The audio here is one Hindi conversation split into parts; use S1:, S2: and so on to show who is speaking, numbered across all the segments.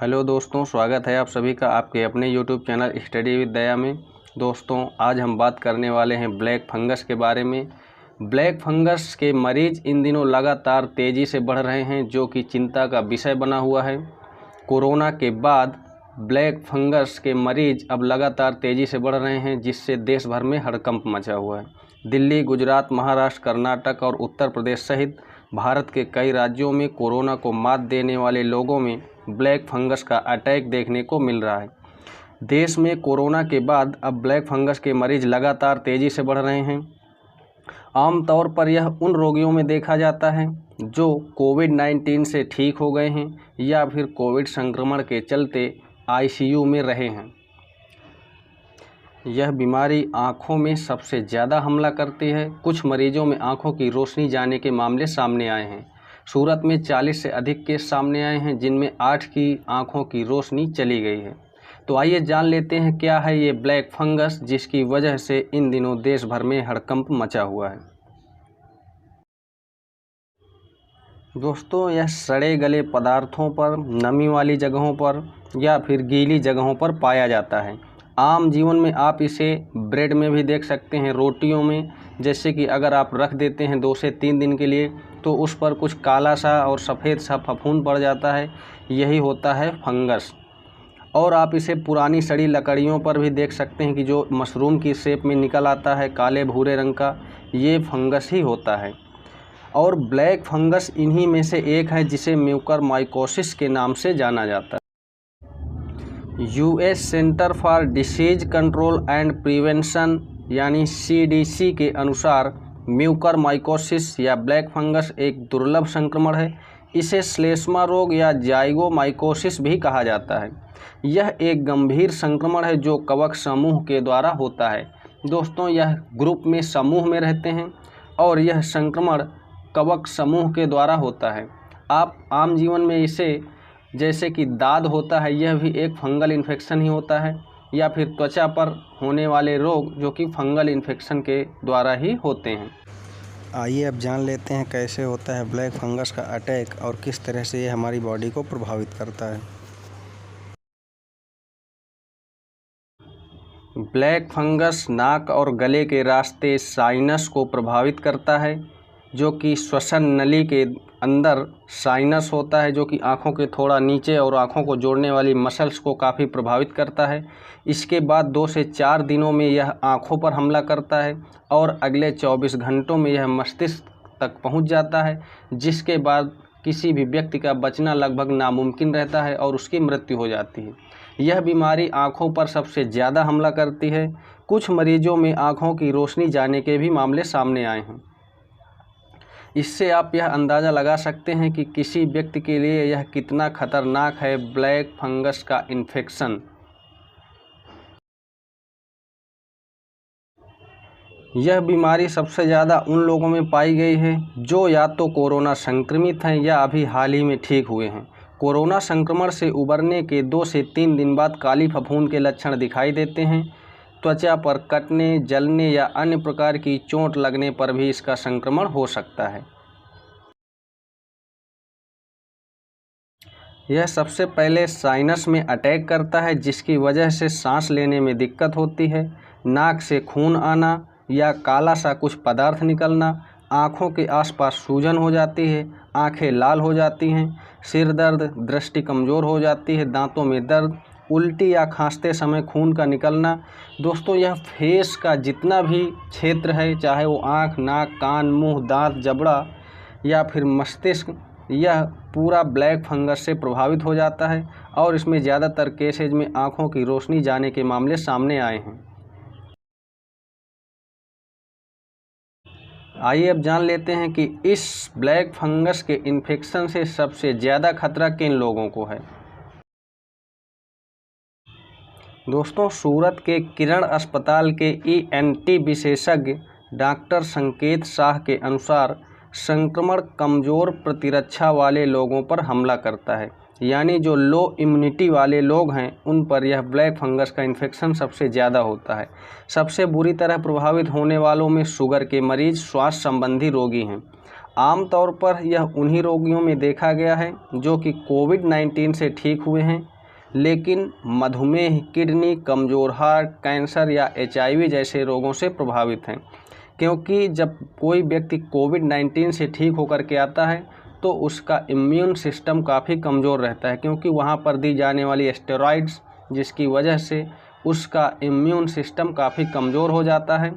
S1: हेलो दोस्तों, स्वागत है आप सभी का आपके अपने यूट्यूब चैनल स्टडी विद दया में। दोस्तों, आज हम बात करने वाले हैं ब्लैक फंगस के बारे में। ब्लैक फंगस के मरीज इन दिनों लगातार तेज़ी से बढ़ रहे हैं, जो कि चिंता का विषय बना हुआ है। कोरोना के बाद ब्लैक फंगस के मरीज अब लगातार तेज़ी से बढ़ रहे हैं, जिससे देश भर में हड़कंप मचा हुआ है। दिल्ली, गुजरात, महाराष्ट्र, कर्नाटक और उत्तर प्रदेश सहित भारत के कई राज्यों में कोरोना को मात देने वाले लोगों में ब्लैक फंगस का अटैक देखने को मिल रहा है। देश में कोरोना के बाद अब ब्लैक फंगस के मरीज लगातार तेज़ी से बढ़ रहे हैं। आमतौर पर यह उन रोगियों में देखा जाता है जो कोविड-19 से ठीक हो गए हैं या फिर कोविड संक्रमण के चलते आईसीयू में रहे हैं। यह बीमारी आँखों में सबसे ज़्यादा हमला करती है। कुछ मरीजों में आँखों की रोशनी जाने के मामले सामने आए हैं। सूरत में 40 से अधिक केस सामने आए हैं, जिनमें 8 की आँखों की रोशनी चली गई है। तो आइए जान लेते हैं क्या है ये ब्लैक फंगस, जिसकी वजह से इन दिनों देश भर में हड़कंप मचा हुआ है। दोस्तों, यह सड़े गले पदार्थों पर, नमी वाली जगहों पर या फिर गीली जगहों पर पाया जाता है। आम जीवन में आप इसे ब्रेड में भी देख सकते हैं, रोटियों में। जैसे कि अगर आप रख देते हैं 2 से 3 दिन के लिए, तो उस पर कुछ काला सा और सफ़ेद सा फफूंद पड़ जाता है। यही होता है फंगस। और आप इसे पुरानी सड़ी लकड़ियों पर भी देख सकते हैं कि जो मशरूम की शेप में निकल आता है, काले भूरे रंग का, ये फंगस ही होता है। और ब्लैक फंगस इन्हीं में से एक है, जिसे म्यूकरमाइकोसिस के नाम से जाना जाता है। US centre for disease control and prevention यानी सीडीसी के अनुसार म्यूकरमाइकोसिस या ब्लैक फंगस एक दुर्लभ संक्रमण है। इसे श्लेष्मा रोग या जाइगोमाइकोसिस भी कहा जाता है। यह एक गंभीर संक्रमण है जो कवक समूह के द्वारा होता है। दोस्तों, यह ग्रुप में समूह में रहते हैं और यह संक्रमण कवक समूह के द्वारा होता है। आप आम जीवन में इसे, जैसे कि दाद होता है, यह भी एक फंगल इन्फेक्शन ही होता है, या फिर त्वचा पर होने वाले रोग जो कि फंगल इन्फेक्शन के द्वारा ही होते हैं।
S2: आइए अब जान लेते हैं कैसे होता है ब्लैक फंगस का अटैक और किस तरह से ये हमारी बॉडी को प्रभावित करता है।
S1: ब्लैक फंगस नाक और गले के रास्ते साइनस को प्रभावित करता है, जो कि श्वसन नली के अंदर साइनस होता है, जो कि आँखों के थोड़ा नीचे और आँखों को जोड़ने वाली मसल्स को काफ़ी प्रभावित करता है। इसके बाद 2 से 4 दिनों में यह आँखों पर हमला करता है और अगले 24 घंटों में यह मस्तिष्क तक पहुंच जाता है, जिसके बाद किसी भी व्यक्ति का बचना लगभग नामुमकिन रहता है और उसकी मृत्यु हो जाती है। यह बीमारी आँखों पर सबसे ज़्यादा हमला करती है। कुछ मरीजों में आँखों की रोशनी जाने के भी मामले सामने आए हैं। इससे आप यह अंदाज़ा लगा सकते हैं कि किसी व्यक्ति के लिए यह कितना खतरनाक है ब्लैक फंगस का इन्फेक्शन। यह बीमारी सबसे ज़्यादा उन लोगों में पाई गई है जो या तो कोरोना संक्रमित हैं या अभी हाल ही में ठीक हुए हैं। कोरोना संक्रमण से उबरने के 2 से 3 दिन बाद काली फफूंद के लक्षण दिखाई देते हैं। त्वचा पर कटने, जलने या अन्य प्रकार की चोट लगने पर भी इसका संक्रमण हो सकता है। यह सबसे पहले साइनस में अटैक करता है, जिसकी वजह से सांस लेने में दिक्कत होती है। नाक से खून आना या काला सा कुछ पदार्थ निकलना, आँखों के आसपास सूजन हो जाती है, आँखें लाल हो जाती हैं, सिर दर्द, दृष्टि कमज़ोर हो जाती है, दांतों में दर्द, उल्टी या खांसते समय खून का निकलना। दोस्तों, यह फेस का जितना भी क्षेत्र है, चाहे वो आँख, नाक, कान, मुंह, दांत, जबड़ा या फिर मस्तिष्क, यह पूरा ब्लैक फंगस से प्रभावित हो जाता है और इसमें ज़्यादातर केसेज में आँखों की रोशनी जाने के मामले सामने आए हैं। आइए अब जान लेते हैं कि इस ब्लैक फंगस के इन्फेक्शन से सबसे ज़्यादा खतरा किन लोगों को है। दोस्तों, सूरत के किरण अस्पताल के ईएनटी विशेषज्ञ डॉक्टर संकेत शाह के अनुसार संक्रमण कमज़ोर प्रतिरक्षा वाले लोगों पर हमला करता है, यानी जो लो इम्यूनिटी वाले लोग हैं उन पर यह ब्लैक फंगस का इन्फेक्शन सबसे ज़्यादा होता है। सबसे बुरी तरह प्रभावित होने वालों में शुगर के मरीज, श्वास संबंधी रोगी हैं। आमतौर पर यह उन्हीं रोगियों में देखा गया है जो कि कोविड-19 से ठीक हुए हैं लेकिन मधुमेह, किडनी, कमज़ोर हार्ट, कैंसर या HIV जैसे रोगों से प्रभावित हैं। क्योंकि जब कोई व्यक्ति कोविड-19 से ठीक होकर के आता है तो उसका इम्यून सिस्टम काफ़ी कमज़ोर रहता है, क्योंकि वहाँ पर दी जाने वाली स्टेरॉइड्स जिसकी वजह से उसका इम्यून सिस्टम काफ़ी कमज़ोर हो जाता है।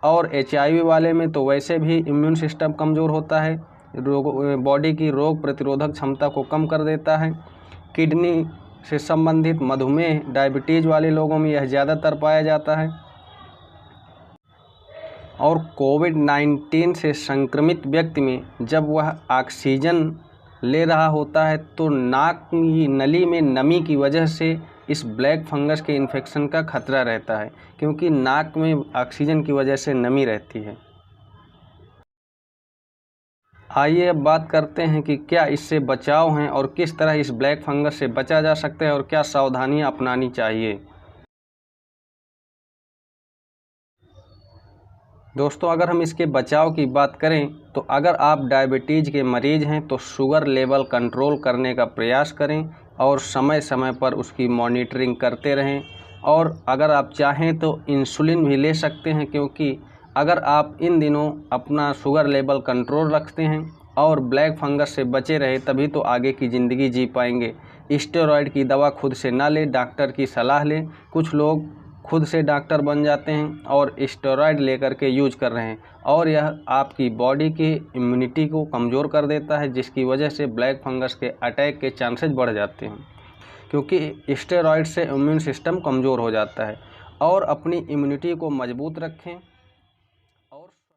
S1: और HIV वाले में तो वैसे भी इम्यून सिस्टम कमज़ोर होता है, बॉडी की रोग प्रतिरोधक क्षमता को कम कर देता है। किडनी से संबंधित मधुमेह, डायबिटीज़ वाले लोगों में यह ज़्यादातर पाया जाता है। और कोविड-19 से संक्रमित व्यक्ति में जब वह ऑक्सीजन ले रहा होता है तो नाक की नली में नमी की वजह से इस ब्लैक फंगस के इन्फेक्शन का खतरा रहता है, क्योंकि नाक में ऑक्सीजन की वजह से नमी रहती है। आइए अब बात करते हैं कि क्या इससे बचाव हैं और किस तरह इस ब्लैक फंगस से बचा जा सकता है और क्या सावधानियां अपनानी चाहिए। दोस्तों, अगर हम इसके बचाव की बात करें तो अगर आप डायबिटीज़ के मरीज़ हैं तो शुगर लेवल कंट्रोल करने का प्रयास करें और समय समय पर उसकी मॉनिटरिंग करते रहें। और अगर आप चाहें तो इंसुलिन भी ले सकते हैं, क्योंकि अगर आप इन दिनों अपना शुगर लेवल कंट्रोल रखते हैं और ब्लैक फंगस से बचे रहे तभी तो आगे की ज़िंदगी जी पाएंगे। स्टेरॉयड की दवा खुद से ना लें, डॉक्टर की सलाह लें। कुछ लोग खुद से डॉक्टर बन जाते हैं और स्टेरॉयड लेकर के यूज कर रहे हैं और यह आपकी बॉडी की इम्यूनिटी को कमज़ोर कर देता है, जिसकी वजह से ब्लैक फंगस के अटैक के चांसेस बढ़ जाते हैं, क्योंकि स्टेरॉयड से इम्यून सिस्टम कमज़ोर हो जाता है। और अपनी इम्यूनिटी को मजबूत रखें।